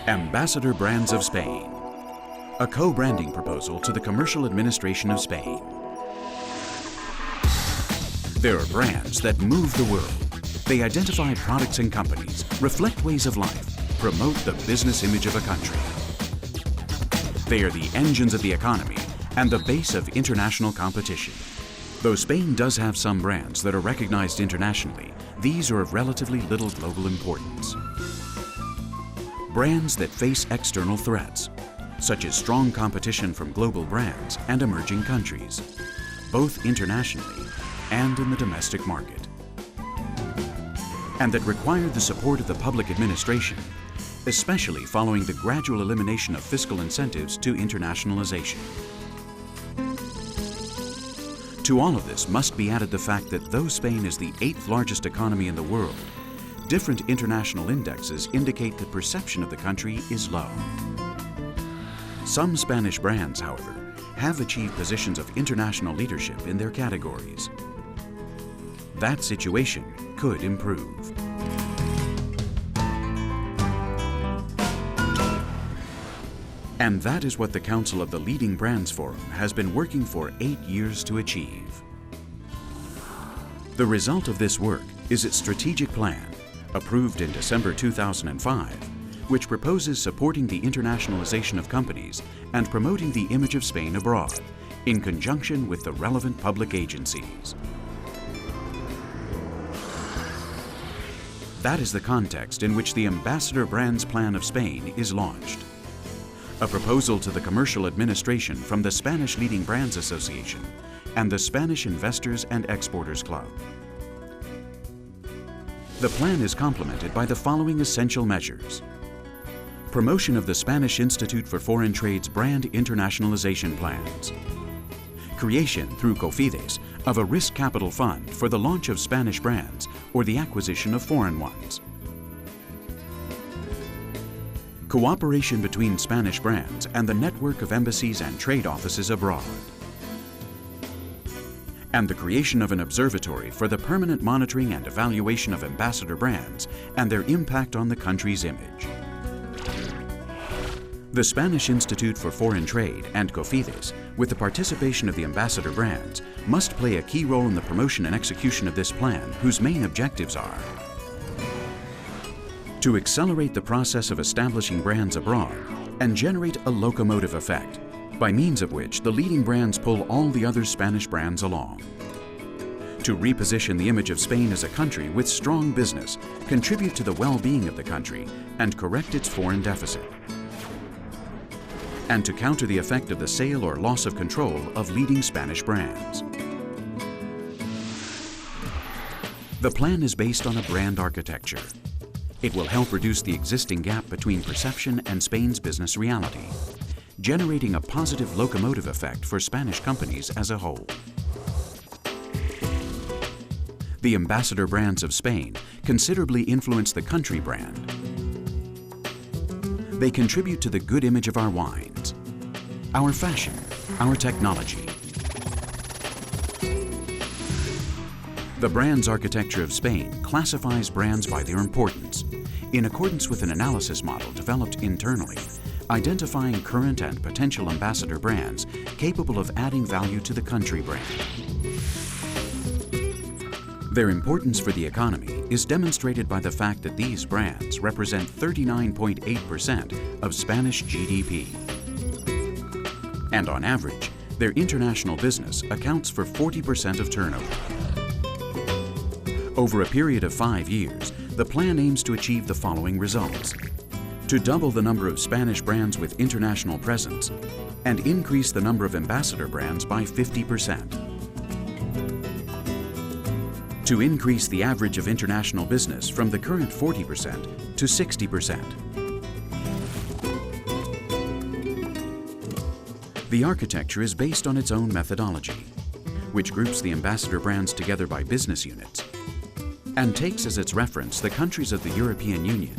Ambassador Brands of Spain, a co-branding proposal to the Commercial Administration of Spain. There are brands that move the world. They identify products and companies, reflect ways of life, promote the business image of a country. They are the engines of the economy and the base of international competition. Though Spain does have some brands that are recognized internationally, these are of relatively little global importance. Brands that face external threats, such as strong competition from global brands and emerging countries, both internationally and in the domestic market. And that require the support of the public administration, especially following the gradual elimination of fiscal incentives to internationalization. To all of this must be added the fact that though Spain is the 8th largest economy in the world, different international indexes indicate the perception of the country is low. Some Spanish brands, however, have achieved positions of international leadership in their categories. That situation could improve. And that is what the Council of the Leading Brands Forum has been working for 8 years to achieve. The result of this work is its strategic plan, approved in December 2005, which proposes supporting the internationalization of companies and promoting the image of Spain abroad, in conjunction with the relevant public agencies. That is the context in which the Ambassador Brands Plan of Spain is launched. A proposal to the commercial administration from the Spanish Leading Brands Association and the Spanish Investors and Exporters Club. The plan is complemented by the following essential measures: promotion of the Spanish Institute for Foreign Trade's brand internationalization plans, creation through COFIDES of a risk capital fund for the launch of Spanish brands or the acquisition of foreign ones, cooperation between Spanish brands and the network of embassies and trade offices abroad, and the creation of an observatory for the permanent monitoring and evaluation of ambassador brands and their impact on the country's image. The Spanish Institute for Foreign Trade and COFIDES, with the participation of the ambassador brands, must play a key role in the promotion and execution of this plan, whose main objectives are to accelerate the process of establishing brands abroad and generate a locomotive effect, by means of which the leading brands pull all the other Spanish brands along. To reposition the image of Spain as a country with strong business, contribute to the well-being of the country, and correct its foreign deficit. And to counter the effect of the sale or loss of control of leading Spanish brands. The plan is based on a brand architecture. It will help reduce the existing gap between perception and Spain's business reality, generating a positive locomotive effect for Spanish companies as a whole. The ambassador brands of Spain considerably influence the country brand. They contribute to the good image of our wines, our fashion, our technology. The brands architecture of Spain classifies brands by their importance, in accordance with an analysis model developed internally, identifying current and potential ambassador brands capable of adding value to the country brand. Their importance for the economy is demonstrated by the fact that these brands represent 39.8% of Spanish GDP. And on average, their international business accounts for 40% of turnover. Over a period of 5 years, the plan aims to achieve the following results: to double the number of Spanish brands with international presence and increase the number of ambassador brands by 50%. To increase the average of international business from the current 40% to 60%. The architecture is based on its own methodology, which groups the ambassador brands together by business units and takes as its reference the countries of the European Union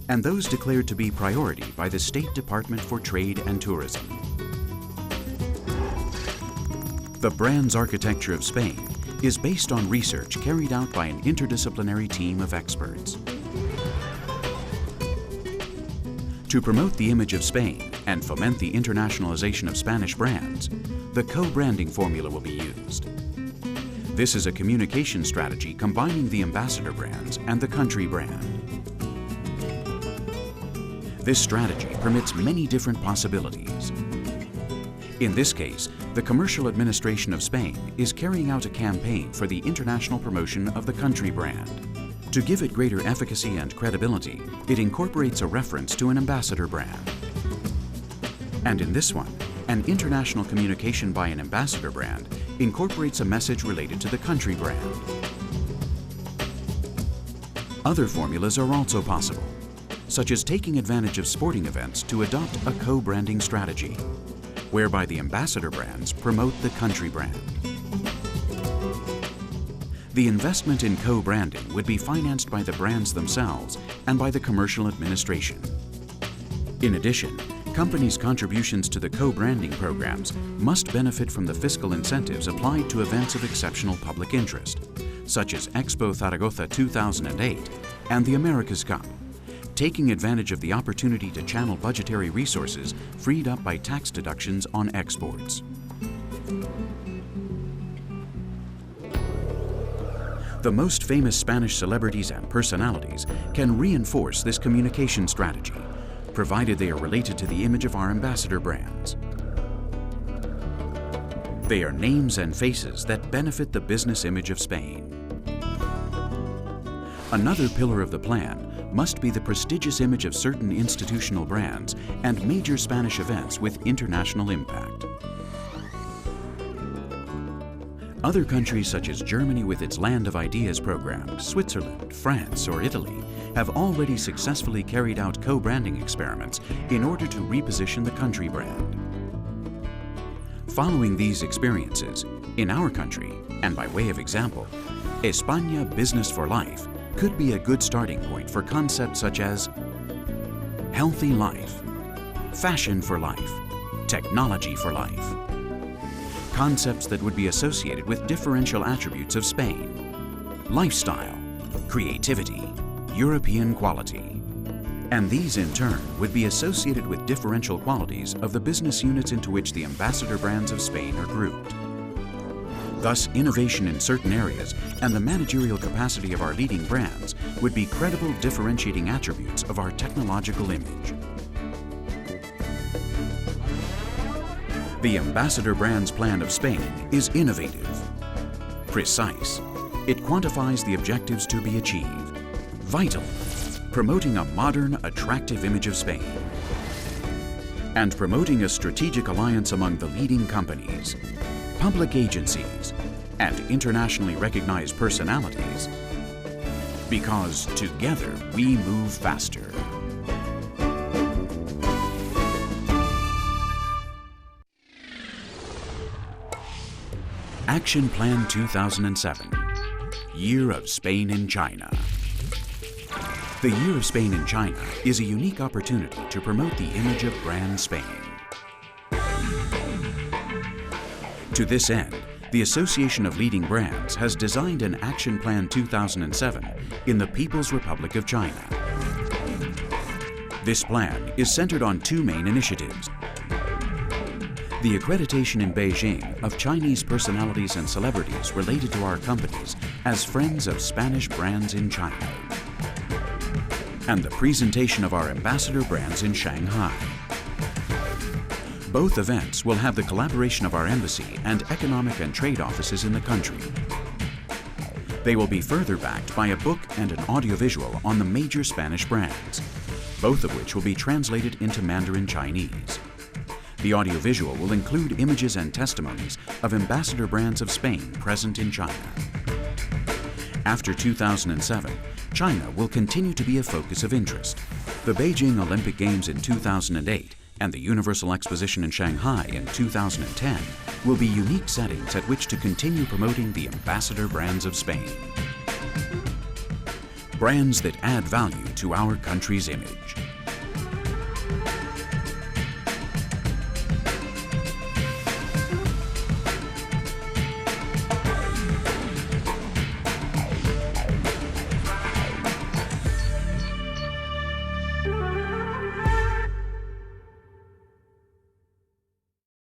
and those declared to be priority by the State Department for Trade and Tourism. The brands architecture of Spain is based on research carried out by an interdisciplinary team of experts. To promote the image of Spain and foment the internationalization of Spanish brands, the co-branding formula will be used. This is a communication strategy combining the ambassador brands and the country brand. This strategy permits many different possibilities. In this case, the Commercial Administration of Spain is carrying out a campaign for the international promotion of the country brand. To give it greater efficacy and credibility, it incorporates a reference to an ambassador brand. And in this one, an international communication by an ambassador brand incorporates a message related to the country brand. Other formulas are also possible, such as taking advantage of sporting events to adopt a co-branding strategy, whereby the ambassador brands promote the country brand. The investment in co-branding would be financed by the brands themselves and by the commercial administration. In addition, companies' contributions to the co-branding programs must benefit from the fiscal incentives applied to events of exceptional public interest, such as Expo Zaragoza 2008 and the America's Cup, taking advantage of the opportunity to channel budgetary resources freed up by tax deductions on exports. The most famous Spanish celebrities and personalities can reinforce this communication strategy, provided they are related to the image of our ambassador brands. They are names and faces that benefit the business image of Spain. Another pillar of the plan must be the prestigious image of certain institutional brands and major Spanish events with international impact. Other countries such as Germany with its Land of Ideas program, Switzerland, France, or Italy have already successfully carried out co-branding experiments in order to reposition the country brand. Following these experiences, in our country, and by way of example, España Business for Life could be a good starting point for concepts such as healthy life, fashion for life, technology for life. Concepts that would be associated with differential attributes of Spain: lifestyle, creativity, European quality. And these in turn would be associated with differential qualities of the business units into which the ambassador brands of Spain are grouped. Thus, innovation in certain areas and the managerial capacity of our leading brands would be credible differentiating attributes of our technological image. The Ambassador Brands Plan of Spain is innovative, precise. It quantifies the objectives to be achieved. Vital, promoting a modern, attractive image of Spain. And promoting a strategic alliance among the leading companies, public agencies, and internationally recognized personalities. Because together we move faster. Action Plan 2007, Year of Spain in China. The Year of Spain in China is a unique opportunity to promote the image of brand Spain. To this end, the Association of Leading Brands has designed an Action Plan 2007 in the People's Republic of China. This plan is centered on two main initiatives: the accreditation in Beijing of Chinese personalities and celebrities related to our companies as friends of Spanish brands in China, and the presentation of our ambassador brands in Shanghai. Both events will have the collaboration of our embassy and economic and trade offices in the country. They will be further backed by a book and an audiovisual on the major Spanish brands, both of which will be translated into Mandarin Chinese. The audiovisual will include images and testimonies of ambassador brands of Spain present in China. After 2007, China will continue to be a focus of interest. The Beijing Olympic Games in 2008 and the Universal Exposition in Shanghai in 2010 will be unique settings at which to continue promoting the ambassador brands of Spain. Brands that add value to our country's image.